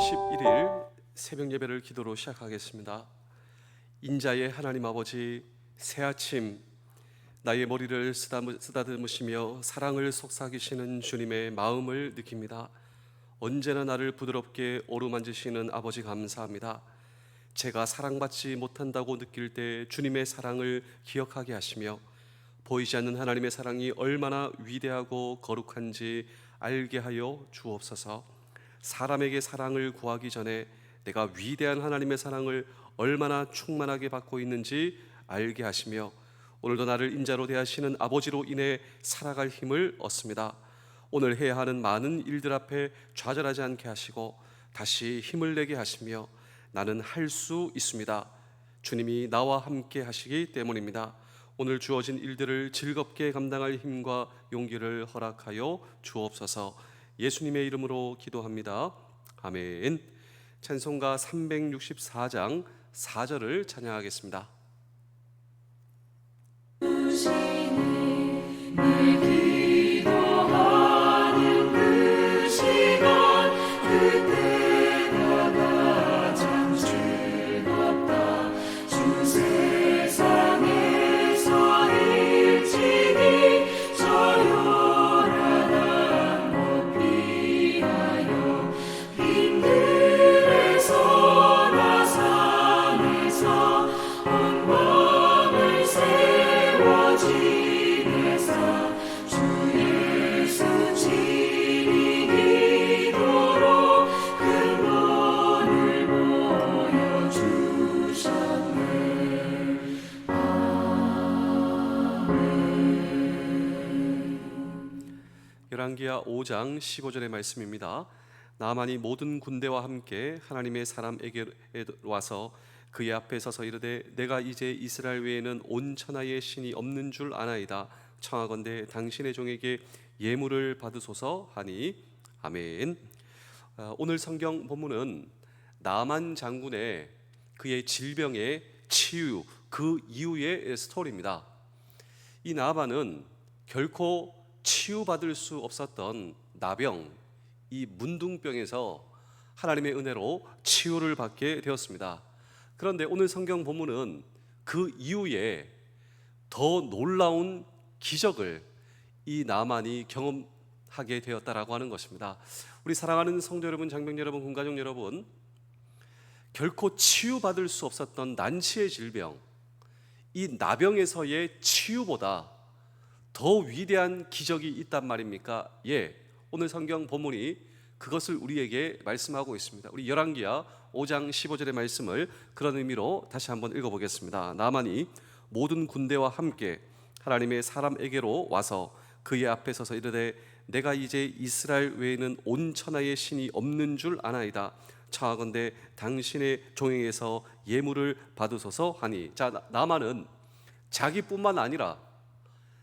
11일 새벽 예배를 기도로 시작하겠습니다. 인자의 하나님 아버지, 새 아침 나의 머리를 쓰다듬으시며 사랑을 속삭이시는 주님의 마음을 느낍니다. 언제나 나를 부드럽게 어루만지시는 아버지 감사합니다. 제가 사랑받지 못한다고 느낄 때 주님의 사랑을 기억하게 하시며 보이지 않는 하나님의 사랑이 얼마나 위대하고 거룩한지 알게 하여 주옵소서. 사람에게 사랑을 구하기 전에 내가 위대한 하나님의 사랑을 얼마나 충만하게 받고 있는지 알게 하시며 오늘도 나를 인자로 대하시는 아버지로 인해 살아갈 힘을 얻습니다. 오늘 해야 하는 많은 일들 앞에 좌절하지 않게 하시고 다시 힘을 내게 하시며 나는 할 수 있습니다. 주님이 나와 함께 하시기 때문입니다. 오늘 주어진 일들을 즐겁게 감당할 힘과 용기를 허락하여 주옵소서. 예수님의 이름으로 기도합니다. 아멘. 찬송가 364장 4절을 찬양하겠습니다. 열왕기하 5장 15절의 말씀입니다. 나만이 모든 군대와 함께 하나님의 사람에게 와서 그의 앞에 서서 이르되 내가 이제 이스라엘 외에는 온 천하에 신이 없는 줄 아나이다. 청하건대 당신의 종에게 예물을 받으소서 하니 아멘. 오늘 성경 본문은 나만 장군의 그의 질병의 치유 그 이후의 스토리입니다. 이 나만은 결코 치유받을 수 없었던 나병, 이 문둥병에서 하나님의 은혜로 치유를 받게 되었습니다. 그런데 오늘 성경 본문은 그 이후에 더 놀라운 기적을 이 나만이 경험하게 되었다라고 하는 것입니다. 우리 사랑하는 성도 여러분, 장병 여러분, 군가족 여러분, 결코 치유받을 수 없었던 난치의 질병, 이 나병에서의 치유보다 더 위대한 기적이 있단 말입니까? 예, 오늘 성경 본문이 그것을 우리에게 말씀하고 있습니다. 우리 열왕기하 5장 15절의 말씀을 그런 의미로 다시 한번 읽어보겠습니다. 나만이 모든 군대와 함께 하나님의 사람에게로 와서 그의 앞에 서서 이르되 내가 이제 이스라엘 외에는 온 천하에 신이 없는 줄 아나이다. 청하건대 당신의 종에게서 예물을 받으소서 하니. 자, 나만은 자기뿐만 아니라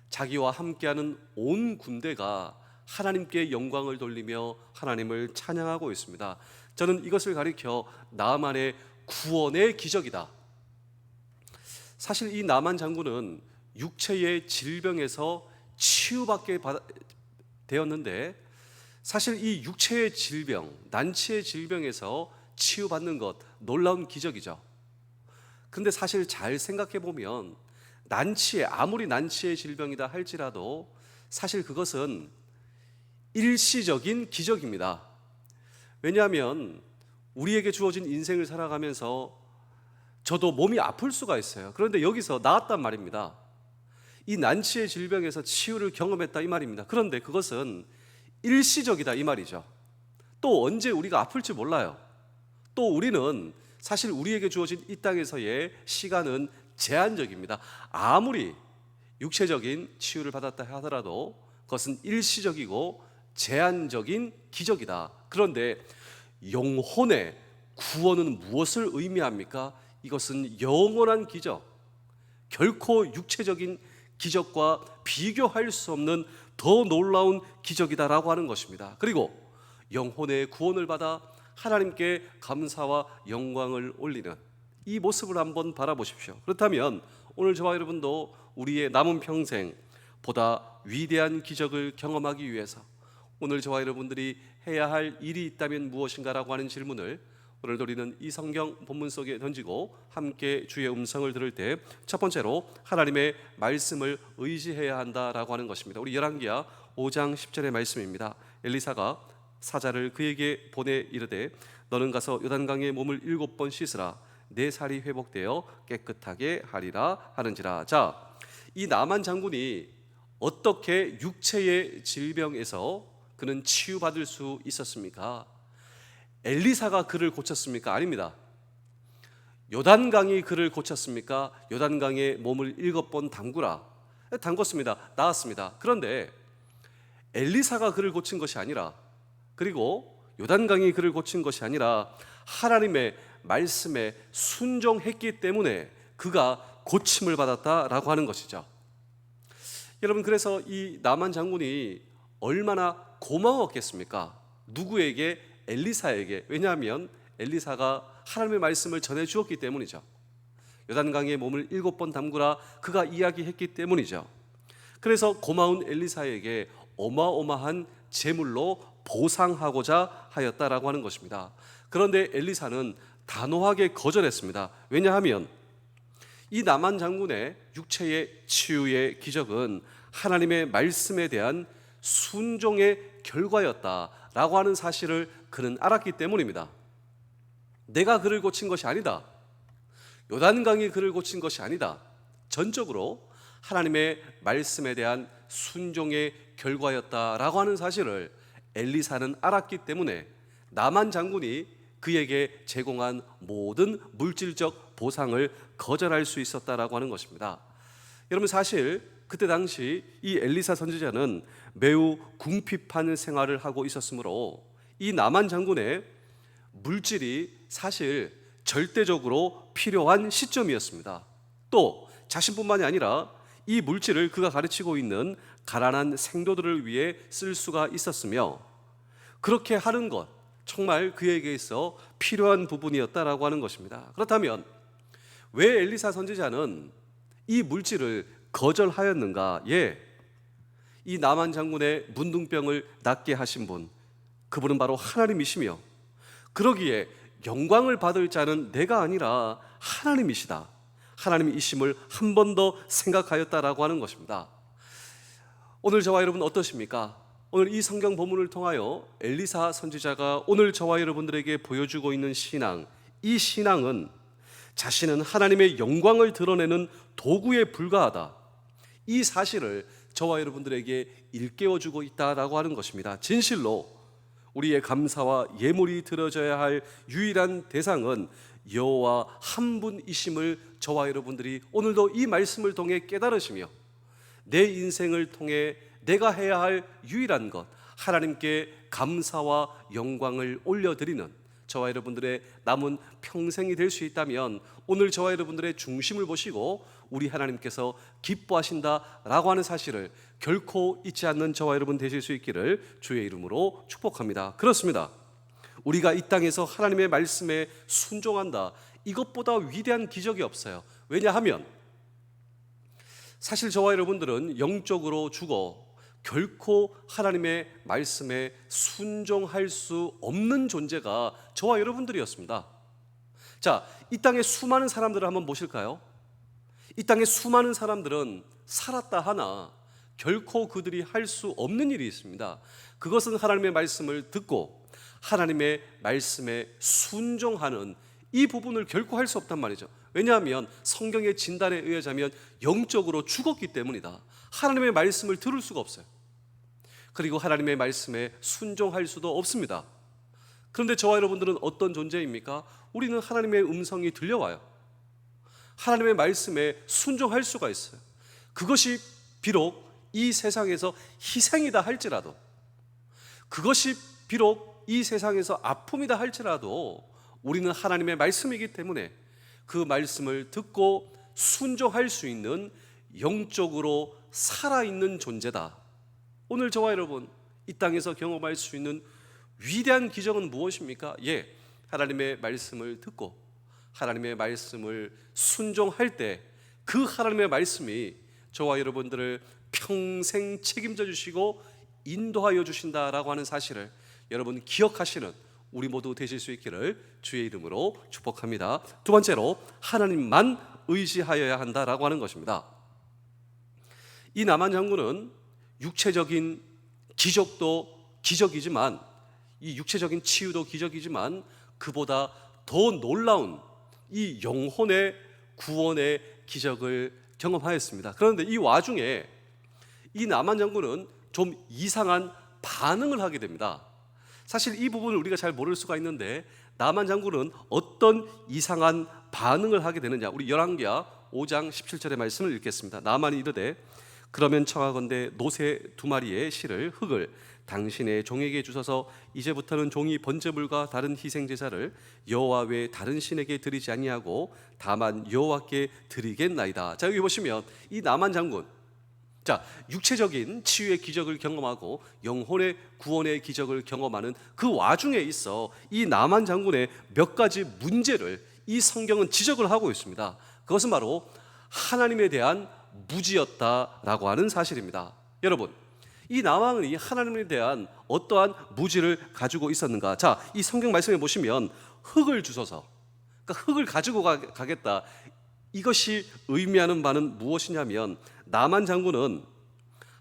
자기와 함께하는 온 군대가 하나님께 영광을 돌리며 하나님을 찬양하고 있습니다. 저는 이것을 가리켜 나만의 구원의 기적이다. 사실 이 나만 장군은 육체의 질병에서 치유받게 되었는데 사실 이 육체의 질병, 난치의 질병에서 치유받는 것 놀라운 기적이죠. 근데 사실 잘 생각해 보면 아무리 난치의 질병이다 할지라도 사실 그것은 일시적인 기적입니다. 왜냐하면 우리에게 주어진 인생을 살아가면서 저도 몸이 아플 수가 있어요. 그런데 여기서 나았단 말입니다. 이 난치의 질병에서 치유를 경험했다 이 말입니다. 그런데 그것은 일시적이다 이 말이죠. 또 언제 우리가 아플지 몰라요. 또 우리는 사실 우리에게 주어진 이 땅에서의 시간은 제한적입니다. 아무리 육체적인 치유를 받았다 하더라도 그것은 일시적이고 제한적인 기적이다. 그런데 영혼의 구원은 무엇을 의미합니까? 이것은 영원한 기적, 결코 육체적인 기적과 비교할 수 없는 더 놀라운 기적이다라고 하는 것입니다. 그리고 영혼의 구원을 받아 하나님께 감사와 영광을 올리는 이 모습을 한번 바라보십시오. 그렇다면 오늘 저와 여러분도 우리의 남은 평생 보다 위대한 기적을 경험하기 위해서 오늘 저와 여러분들이 해야 할 일이 있다면 무엇인가라고 하는 질문을 오늘 우리는 이 성경 본문 속에 던지고 함께 주의 음성을 들을 때 첫 번째로 하나님의 말씀을 의지해야 한다라고 하는 것입니다. 우리 열왕기하 5장 10절의 말씀입니다. 엘리사가 사자를 그에게 보내 이르되 너는 가서 요단강에 몸을 7번 씻으라 내 살이 회복되어 깨끗하게 하리라 하는지라. 자, 이 나만 장군이 어떻게 육체의 질병에서 그는 치유받을 수 있었습니까? 엘리사가 그를 고쳤습니까? 아닙니다. 요단강이 그를 고쳤습니까? 요단강에 몸을 7번 담그라. 담궜습니다. 나았습니다. 그런데 엘리사가 그를 고친 것이 아니라, 그리고 요단강이 그를 고친 것이 아니라 하나님의 말씀에 순종했기 때문에 그가 고침을 받았다라고 하는 것이죠. 여러분, 그래서 이 나만 장군이 얼마나 고마웠겠습니까? 누구에게? 엘리사에게. 왜냐하면 엘리사가 하나님의 말씀을 전해 주었기 때문이죠. 요단강에 몸을 7번 담그라 그가 이야기했기 때문이죠. 그래서 고마운 엘리사에게 어마어마한 제물로 보상하고자 하였다라고 하는 것입니다. 그런데 엘리사는 단호하게 거절했습니다. 왜냐하면 이 나만 장군의 육체의 치유의 기적은 하나님의 말씀에 대한 순종의 결과였다라고 하는 사실을 그는 알았기 때문입니다. 내가 그를 고친 것이 아니다. 요단강이 그를 고친 것이 아니다. 전적으로 하나님의 말씀에 대한 순종의 결과였다라고 하는 사실을 엘리사는 알았기 때문에 나만 장군이 그에게 제공한 모든 물질적 보상을 거절할 수 있었다라고 하는 것입니다. 여러분, 사실 그때 당시 이 엘리사 선지자는 매우 궁핍한 생활을 하고 있었으므로 이 나만 장군의 물질이 사실 절대적으로 필요한 시점이었습니다. 또 자신뿐만이 아니라 이 물질을 그가 가르치고 있는 가난한 생도들을 위해 쓸 수가 있었으며, 그렇게 하는 것 정말 그에게 있어 필요한 부분이었다라고 하는 것입니다. 그렇다면 왜 엘리사 선지자는 이 물질을 거절하였는가? 이 나만 장군의 문둥병을 낫게 하신 분, 그분은 바로 하나님이시며, 그러기에 영광을 받을 자는 내가 아니라 하나님이시다, 하나님이심을 한 번 더 생각하였다라고 하는 것입니다. 오늘 저와 여러분 어떠십니까? 오늘 이 성경 본문을 통하여 엘리사 선지자가 오늘 저와 여러분들에게 보여주고 있는 신앙, 이 신앙은 자신은 하나님의 영광을 드러내는 도구에 불과하다, 이 사실을 저와 여러분들에게 일깨워주고 있다라고 하는 것입니다. 진실로 우리의 감사와 예물이 드려져야 할 유일한 대상은 여호와 한 분이심을 저와 여러분들이 오늘도 이 말씀을 통해 깨달으시며, 내 인생을 통해 내가 해야 할 유일한 것, 하나님께 감사와 영광을 올려드리는 저와 여러분들의 남은 평생이 될 수 있다면 오늘 저와 여러분들의 중심을 보시고 우리 하나님께서 기뻐하신다라고 하는 사실을 결코 잊지 않는 저와 여러분 되실 수 있기를 주의 이름으로 축복합니다. 그렇습니다. 우리가 이 땅에서 하나님의 말씀에 순종한다, 이것보다 위대한 기적이 없어요. 왜냐하면 사실 저와 여러분들은 영적으로 죽어 결코 하나님의 말씀에 순종할 수 없는 존재가 저와 여러분들이었습니다. 자, 이 땅에 수많은 사람들을 한번 보실까요? 이 땅에 수많은 사람들은 살았다 하나 결코 그들이 할 수 없는 일이 있습니다. 그것은 하나님의 말씀을 듣고 하나님의 말씀에 순종하는 이 부분을 결코 할 수 없단 말이죠. 왜냐하면 성경의 진단에 의하자면 영적으로 죽었기 때문이다. 하나님의 말씀을 들을 수가 없어요. 그리고 하나님의 말씀에 순종할 수도 없습니다. 그런데 저와 여러분들은 어떤 존재입니까? 우리는 하나님의 음성이 들려와요. 하나님의 말씀에 순종할 수가 있어요. 그것이 비록 이 세상에서 희생이다 할지라도, 그것이 비록 이 세상에서 아픔이다 할지라도 우리는 하나님의 말씀이기 때문에 그 말씀을 듣고 순종할 수 있는 영적으로 살아있는 존재다. 오늘 저와 여러분 이 땅에서 경험할 수 있는 위대한 기적은 무엇입니까? 하나님의 말씀을 듣고 하나님의 말씀을 순종할 때 그 하나님의 말씀이 저와 여러분들을 평생 책임져 주시고 인도하여 주신다라고 하는 사실을 여러분 기억하시는 우리 모두 되실 수 있기를 주의 이름으로 축복합니다. 두 번째로 하나님만 의지하여야 한다라고 하는 것입니다. 이 나만 장군은 육체적인 기적도 기적이지만, 이 육체적인 치유도 기적이지만 그보다 더 놀라운 이 영혼의 구원의 기적을 경험하였습니다. 그런데 이 와중에 이 나만 장군은 좀 이상한 반응을 하게 됩니다. 사실 이 부분을 우리가 잘 모를 수가 있는데 나만 장군은 어떤 이상한 반응을 하게 되느냐, 우리 열왕기하 5장 17절의 말씀을 읽겠습니다. 나만이 이르되 그러면 청하건대 노새 2마리의 실을 흙을 당신의 종에게 주셔서 이제부터는 종이 번제물과 다른 희생제사를 여호와 외에 다른 신에게 드리지 아니하고 다만 여호와께 드리겠나이다. 자, 여기 보시면 이 나만 장군, 자, 육체적인 치유의 기적을 경험하고 영혼의 구원의 기적을 경험하는 그 와중에 있어 이 나만 장군의 몇 가지 문제를 이 성경은 지적을 하고 있습니다. 그것은 바로 하나님에 대한 무지였다라고 하는 사실입니다. 여러분, 이 나만이 하나님에 대한 어떠한 무지를 가지고 있었는가? 자, 이 성경 말씀에 보시면 흙을 주소서, 그러니까 흙을 가지고 가겠다. 이것이 의미하는 바는 무엇이냐면 나만 장군은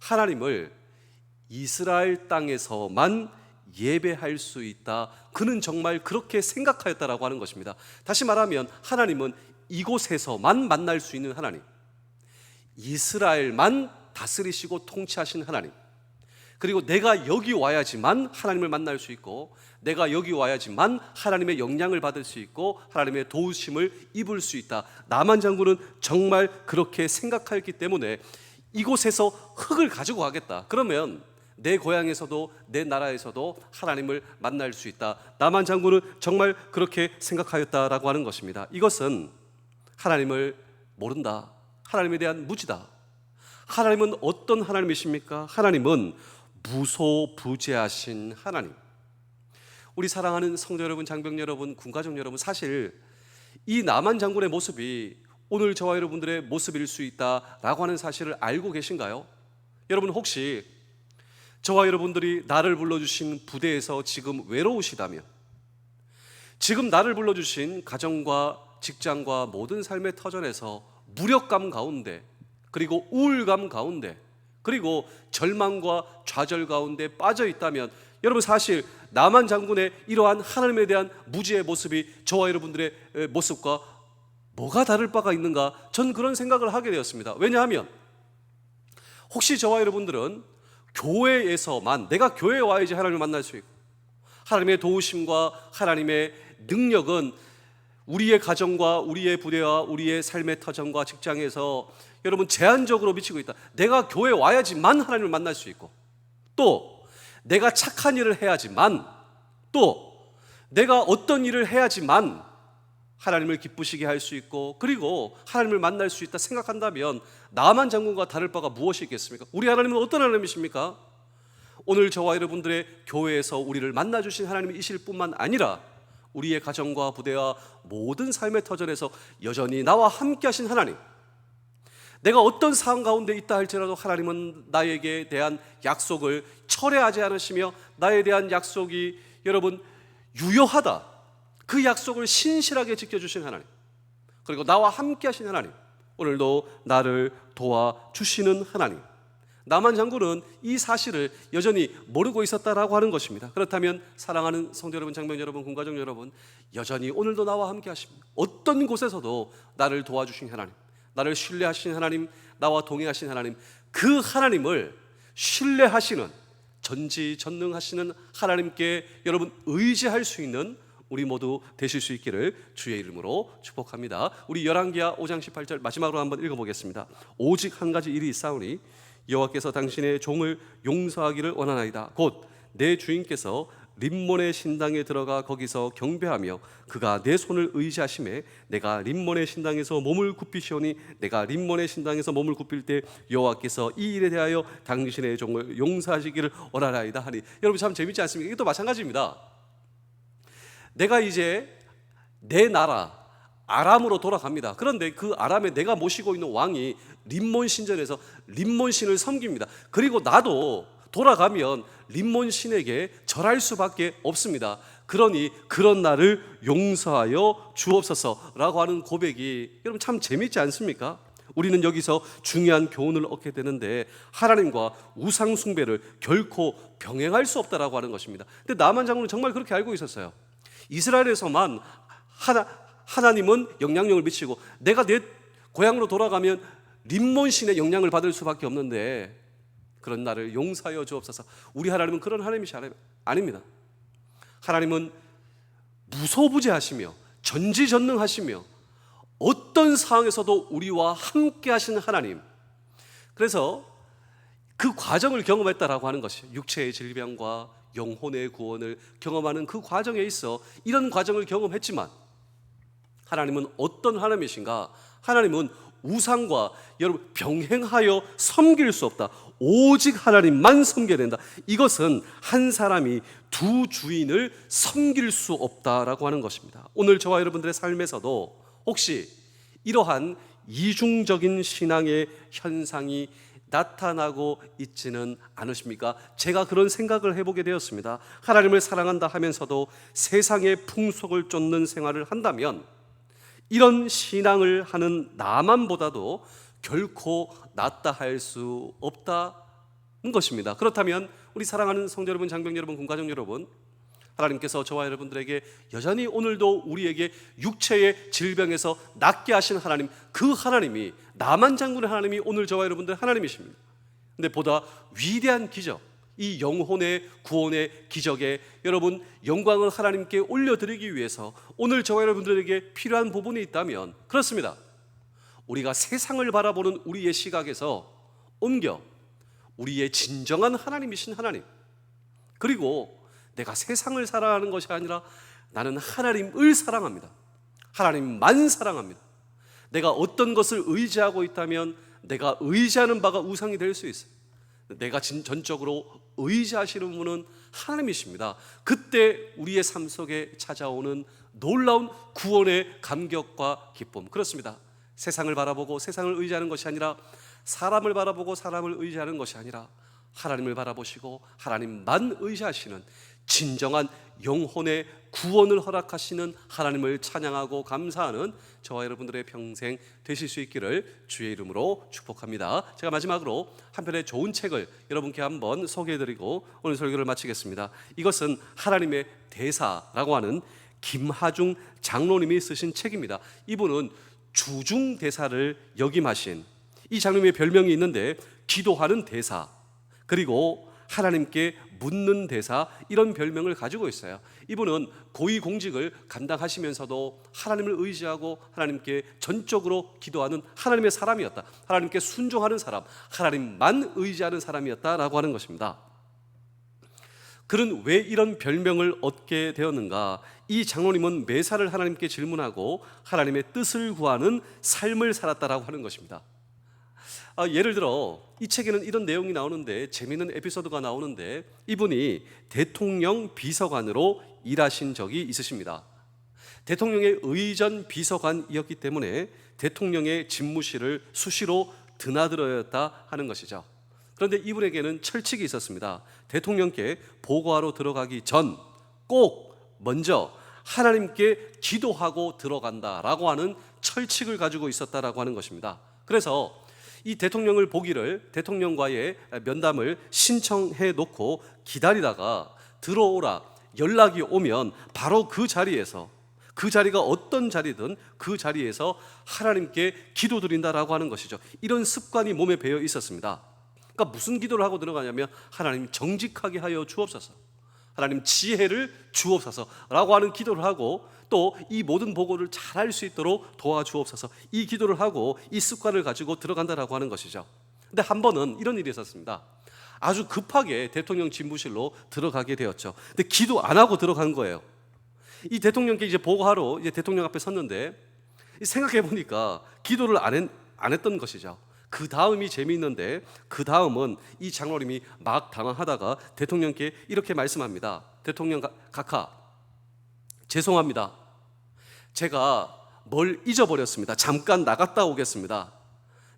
하나님을 이스라엘 땅에서만 예배할 수 있다, 그는 정말 그렇게 생각하였다라고 하는 것입니다. 다시 말하면 하나님은 이곳에서만 만날 수 있는 하나님, 이스라엘만 다스리시고 통치하신 하나님, 그리고 내가 여기 와야지만 하나님을 만날 수 있고, 내가 여기 와야지만 하나님의 영향을 받을 수 있고 하나님의 도우심을 입을 수 있다. 나만 장군은 정말 그렇게 생각하였기 때문에 이곳에서 흙을 가지고 가겠다. 그러면 내 고향에서도 내 나라에서도 하나님을 만날 수 있다. 나만 장군은 정말 그렇게 생각하였다라고 하는 것입니다. 이것은 하나님을 모른다, 하나님에 대한 무지다. 하나님은 어떤 하나님이십니까? 하나님은 무소부재하신 하나님. 우리 사랑하는 성도 여러분, 장병 여러분, 군가족 여러분, 사실 이 나만 장군의 모습이 오늘 저와 여러분들의 모습일 수 있다라고 하는 사실을 알고 계신가요? 여러분, 혹시 저와 여러분들이 나를 불러주신 부대에서 지금 외로우시다면, 지금 나를 불러주신 가정과 직장과 모든 삶의 터전에서 무력감 가운데, 그리고 우울감 가운데, 그리고 절망과 좌절 가운데 빠져 있다면, 여러분, 사실 나만 장군의 이러한 하나님에 대한 무지의 모습이 저와 여러분들의 모습과 뭐가 다를 바가 있는가, 전 그런 생각을 하게 되었습니다. 왜냐하면 혹시 저와 여러분들은 교회에서만, 내가 교회에 와야지 하나님을 만날 수 있고 하나님의 도우심과 하나님의 능력은 우리의 가정과 우리의 부대와 우리의 삶의 터전과 직장에서 여러분 제한적으로 미치고 있다. 내가 교회에 와야지만 하나님을 만날 수 있고, 또 내가 착한 일을 해야지만, 또 내가 어떤 일을 해야지만 하나님을 기쁘시게 할 수 있고, 그리고 하나님을 만날 수 있다 생각한다면 나만 장군과 다를 바가 무엇이 있겠습니까? 우리 하나님은 어떤 하나님이십니까? 오늘 저와 여러분들의 교회에서 우리를 만나주신 하나님이실 뿐만 아니라 우리의 가정과 부대와 모든 삶의 터전에서 여전히 나와 함께 하신 하나님, 내가 어떤 상황 가운데 있다 할지라도 하나님은 나에게 대한 약속을 철회하지 않으시며 나에 대한 약속이 여러분 유효하다, 그 약속을 신실하게 지켜주신 하나님, 그리고 나와 함께 하신 하나님, 오늘도 나를 도와주시는 하나님. 나만 장군은 이 사실을 여전히 모르고 있었다라고 하는 것입니다. 그렇다면 사랑하는 성도 여러분, 장병 여러분, 군가족 여러분, 여전히 오늘도 나와 함께 하십니다. 어떤 곳에서도 나를 도와주신 하나님, 나를 신뢰하신 하나님, 나와 동행하신 하나님, 그 하나님을 신뢰하시는, 전지전능하시는 하나님께 여러분 의지할 수 있는 우리 모두 되실 수 있기를 주의 이름으로 축복합니다. 우리 열왕기하 5장 18절 마지막으로 한번 읽어보겠습니다. 오직 한 가지 일이 있사오니 여호와께서 당신의 종을 용서하기를 원하나이다. 곧 내 주인께서 림몬의 신당에 들어가 거기서 경배하며 그가 내 손을 의지하심에 내가 림몬의 신당에서 몸을 굽히시오니 내가 림몬의 신당에서 몸을 굽힐 때 여호와께서 이 일에 대하여 당신의 종을 용서하시기를 원하나이다 하니. 여러분, 참 재밌지 않습니까? 이것도 마찬가지입니다. 내가 이제 내 나라 아람으로 돌아갑니다. 그런데 그 아람에 내가 모시고 있는 왕이 림몬 신전에서 림몬 신을 섬깁니다. 그리고 나도 돌아가면 림몬 신에게 절할 수밖에 없습니다. 그러니 그런 나를 용서하여 주옵소서라고 하는 고백이 여러분 참 재미있지 않습니까? 우리는 여기서 중요한 교훈을 얻게 되는데 하나님과 우상 숭배를 결코 병행할 수 없다라고 하는 것입니다. 근데 나만 장군은 정말 그렇게 알고 있었어요. 이스라엘에서만 하나님은 영향력을 미치고 내가 내 고향으로 돌아가면 림몬 신의 영향을 받을 수밖에 없는데 그런 나를 용서하여 주옵소서. 우리 하나님은 그런 하나님이 아닙니다. 하나님은 무소부재하시며 전지전능하시며 어떤 상황에서도 우리와 함께 하시는 하나님. 그래서 그 과정을 경험했다라고 하는 것이 육체의 질병과 영혼의 구원을 경험하는 그 과정에 있어 이런 과정을 경험했지만 하나님은 어떤 하나님이신가? 하나님은 우상과 여러분 병행하여 섬길 수 없다. 오직 하나님만 섬겨야 된다. 이것은 한 사람이 두 주인을 섬길 수 없다라고 하는 것입니다. 오늘 저와 여러분들의 삶에서도 혹시 이러한 이중적인 신앙의 현상이 나타나고 있지는 않으십니까? 제가 그런 생각을 해보게 되었습니다. 하나님을 사랑한다 하면서도 세상의 풍속을 쫓는 생활을 한다면 이런 신앙을 하는 나만보다도 결코 낫다 할 수 없다는 것입니다. 그렇다면 우리 사랑하는 성도 여러분, 장병 여러분, 군가족 여러분, 하나님께서 저와 여러분들에게 여전히 오늘도 우리에게 육체의 질병에서 낫게 하신 하나님, 그 하나님이 나만 장군의 하나님이 오늘 저와 여러분들의 하나님이십니다. 근데 보다 위대한 기적, 이 영혼의 구원의 기적에 여러분 영광을 하나님께 올려드리기 위해서 오늘 저와 여러분들에게 필요한 부분이 있다면 그렇습니다. 우리가 세상을 바라보는 우리의 시각에서 옮겨 우리의 진정한 하나님이신 하나님, 그리고 내가 세상을 사랑하는 것이 아니라 나는 하나님을 사랑합니다. 하나님만 사랑합니다. 내가 어떤 것을 의지하고 있다면 내가 의지하는 바가 우상이 될 수 있어요. 내가 전적으로 의지하시는 분은 하나님이십니다. 그때 우리의 삶 속에 찾아오는 놀라운 구원의 감격과 기쁨, 그렇습니다. 세상을 바라보고 세상을 의지하는 것이 아니라, 사람을 바라보고 사람을 의지하는 것이 아니라 하나님을 바라보시고 하나님만 의지하시는 진정한 영혼의 구원을 허락하시는 하나님을 찬양하고 감사하는 저와 여러분들의 평생 되실 수 있기를 주의 이름으로 축복합니다. 제가 마지막으로 한 편의 좋은 책을 여러분께 한번 소개해드리고 오늘 설교를 마치겠습니다. 이것은 하나님의 대사라고 하는 김하중 장로님이 쓰신 책입니다. 이분은 주중 대사를 역임하신, 이 장로님의 별명이 있는데 기도하는 대사, 그리고 하나님께 묻는 대사, 이런 별명을 가지고 있어요. 이분은 고위공직을 감당하시면서도 하나님을 의지하고 하나님께 전적으로 기도하는 하나님의 사람이었다. 하나님께 순종하는 사람, 하나님만 의지하는 사람이었다라고 하는 것입니다. 그는 왜 이런 별명을 얻게 되었는가? 이 장로님은 매사를 하나님께 질문하고 하나님의 뜻을 구하는 삶을 살았다라고 하는 것입니다. 예를 들어 이 책에는 이런 내용이 나오는데, 재미있는 에피소드가 나오는데, 이분이 대통령 비서관으로 일하신 적이 있으십니다. 대통령의 의전 비서관이었기 때문에 대통령의 집무실을 수시로 드나들어야 하는 것이죠. 그런데 이분에게는 철칙이 있었습니다. 대통령께 보고하러 들어가기 전 꼭 먼저 하나님께 기도하고 들어간다라고 하는 철칙을 가지고 있었다라고 하는 것입니다. 그래서 이 대통령을 보기를, 대통령과의 면담을 신청해 놓고 기다리다가 들어오라 연락이 오면 바로 그 자리에서, 그 자리가 어떤 자리든 그 자리에서 하나님께 기도드린다라고 하는 것이죠. 이런 습관이 몸에 배어 있었습니다. 그러니까 무슨 기도를 하고 들어가냐면, 하나님 정직하게 하여 주옵소서, 하나님 지혜를 주옵소서라고 하는 기도를 하고, 또 이 모든 보고를 잘할 수 있도록 도와주옵소서, 이 기도를 하고 이 습관을 가지고 들어간다라고 하는 것이죠. 근데 한 번은 이런 일이 있었습니다. 아주 급하게 대통령 집무실로 들어가게 되었죠. 근데 기도 안 하고 들어간 거예요. 이 대통령께 이제 보고하러 이제 대통령 앞에 섰는데, 생각해 보니까 기도를 안 했던 것이죠. 그 다음이 재미있는데, 그 다음은 이 장로님이 막 당황하다가 대통령께 이렇게 말씀합니다. 대통령 각하, 죄송합니다. 제가 뭘 잊어버렸습니다. 잠깐 나갔다 오겠습니다.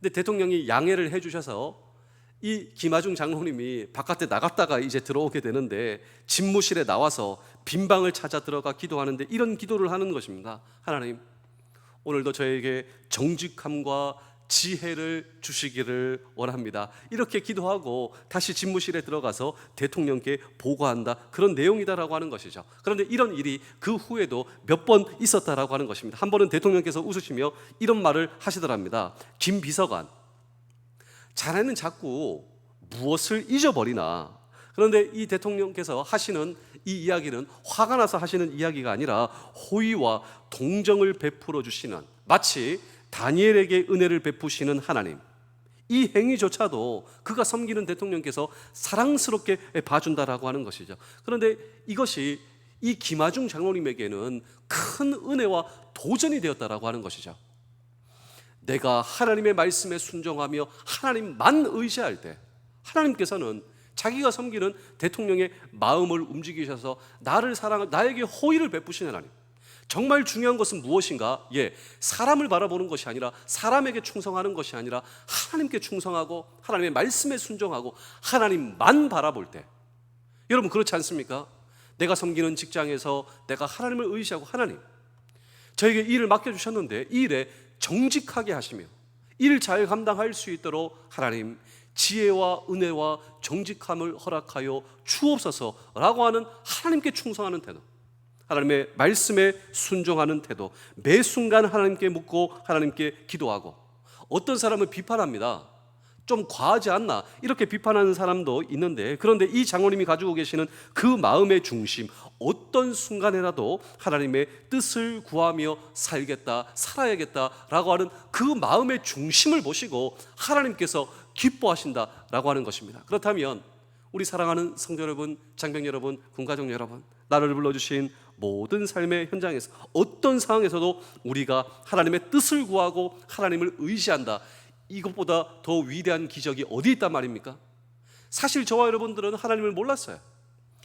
근데 대통령이 양해를 해주셔서 이 김하중 장로님이 바깥에 나갔다가 이제 들어오게 되는데 집무실에 나와서 빈방을 찾아 들어가 기도하는데 이런 기도를 하는 것입니다. 하나님, 오늘도 저에게 정직함과 지혜를 주시기를 원합니다. 이렇게 기도하고 다시 집무실에 들어가서 대통령께 보고한다, 그런 내용이다라고 하는 것이죠. 그런데 이런 일이 그 후에도 몇 번 있었다라고 하는 것입니다. 한 번은 대통령께서 웃으시며 이런 말을 하시더랍니다. 김 비서관, 자네는 자꾸 무엇을 잊어버리나. 그런데 이 대통령께서 하시는 이 이야기는 화가 나서 하시는 이야기가 아니라 호의와 동정을 베풀어 주시는, 마치 다니엘에게 은혜를 베푸시는 하나님, 이 행위조차도 그가 섬기는 대통령께서 사랑스럽게 봐준다라고 하는 것이죠. 그런데 이것이 이 김하중 장로님에게는 큰 은혜와 도전이 되었다라고 하는 것이죠. 내가 하나님의 말씀에 순종하며 하나님만 의지할 때 하나님께서는 자기가 섬기는 대통령의 마음을 움직이셔서 나를 사랑하고 나에게 호의를 베푸시는 하나님. 정말 중요한 것은 무엇인가? 사람을 바라보는 것이 아니라, 사람에게 충성하는 것이 아니라 하나님께 충성하고 하나님의 말씀에 순종하고 하나님만 바라볼 때, 여러분 그렇지 않습니까? 내가 섬기는 직장에서 내가 하나님을 의지하고, 하나님 저에게 일을 맡겨주셨는데 이 일에 정직하게 하시며 일을 잘 감당할 수 있도록 하나님 지혜와 은혜와 정직함을 허락하여 주옵소서라고 하는 하나님께 충성하는 태도, 하나님의 말씀에 순종하는 태도, 매 순간 하나님께 묻고 하나님께 기도하고. 어떤 사람은 비판합니다. 좀 과하지 않나, 이렇게 비판하는 사람도 있는데, 그런데 이 장로님이 가지고 계시는 그 마음의 중심, 어떤 순간에라도 하나님의 뜻을 구하며 살아야겠다라고 하는 그 마음의 중심을 보시고 하나님께서 기뻐하신다라고 하는 것입니다. 그렇다면 우리 사랑하는 성도 여러분, 장병 여러분, 군가족 여러분, 나를 불러주신 모든 삶의 현장에서 어떤 상황에서도 우리가 하나님의 뜻을 구하고 하나님을 의지한다, 이것보다 더 위대한 기적이 어디 있단 말입니까? 사실 저와 여러분들은 하나님을 몰랐어요.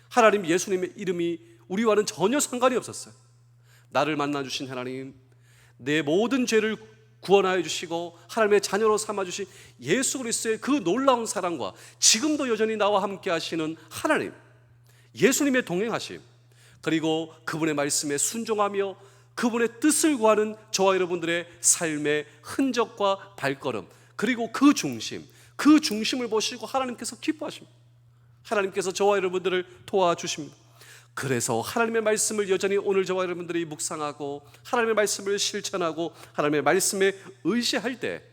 하나님 예수님의 이름이 우리와는 전혀 상관이 없었어요. 나를 만나주신 하나님, 내 모든 죄를 구원하여 주시고 하나님의 자녀로 삼아주신 예수 그리스도의 그 놀라운 사랑과 지금도 여전히 나와 함께 하시는 하나님, 예수님의 동행하심, 그리고 그분의 말씀에 순종하며 그분의 뜻을 구하는 저와 여러분들의 삶의 흔적과 발걸음, 그리고 그 중심을 보시고 하나님께서 기뻐하십니다. 하나님께서 저와 여러분들을 도와주십니다. 그래서 하나님의 말씀을 여전히 오늘 저와 여러분들이 묵상하고 하나님의 말씀을 실천하고 하나님의 말씀에 의지할 때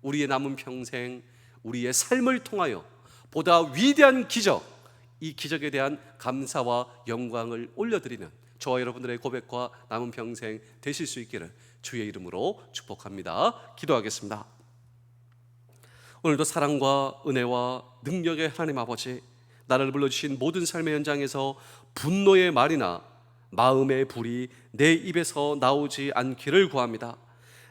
우리의 남은 평생, 우리의 삶을 통하여 보다 위대한 기적, 이 기적에 대한 감사와 영광을 올려드리는 저와 여러분들의 고백과 남은 평생 되실 수 있기를 주의 이름으로 축복합니다. 기도하겠습니다. 오늘도 사랑과 은혜와 능력의 하나님 아버지, 나를 불러주신 모든 삶의 현장에서 분노의 말이나 마음의 불이 내 입에서 나오지 않기를 구합니다.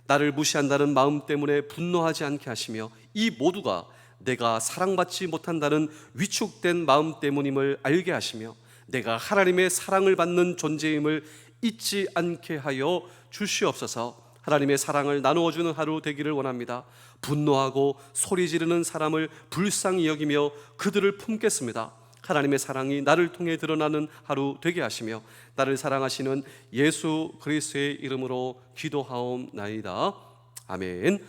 나를 무시한다는 마음 때문에 분노하지 않게 하시며 이 모두가 내가 사랑받지 못한다는 위축된 마음 때문임을 알게 하시며 내가 하나님의 사랑을 받는 존재임을 잊지 않게 하여 주시옵소서. 하나님의 사랑을 나누어주는 하루 되기를 원합니다. 분노하고 소리 지르는 사람을 불쌍히 여기며 그들을 품겠습니다. 하나님의 사랑이 나를 통해 드러나는 하루 되게 하시며 나를 사랑하시는 예수 그리스도의 이름으로 기도하옵나이다. 아멘.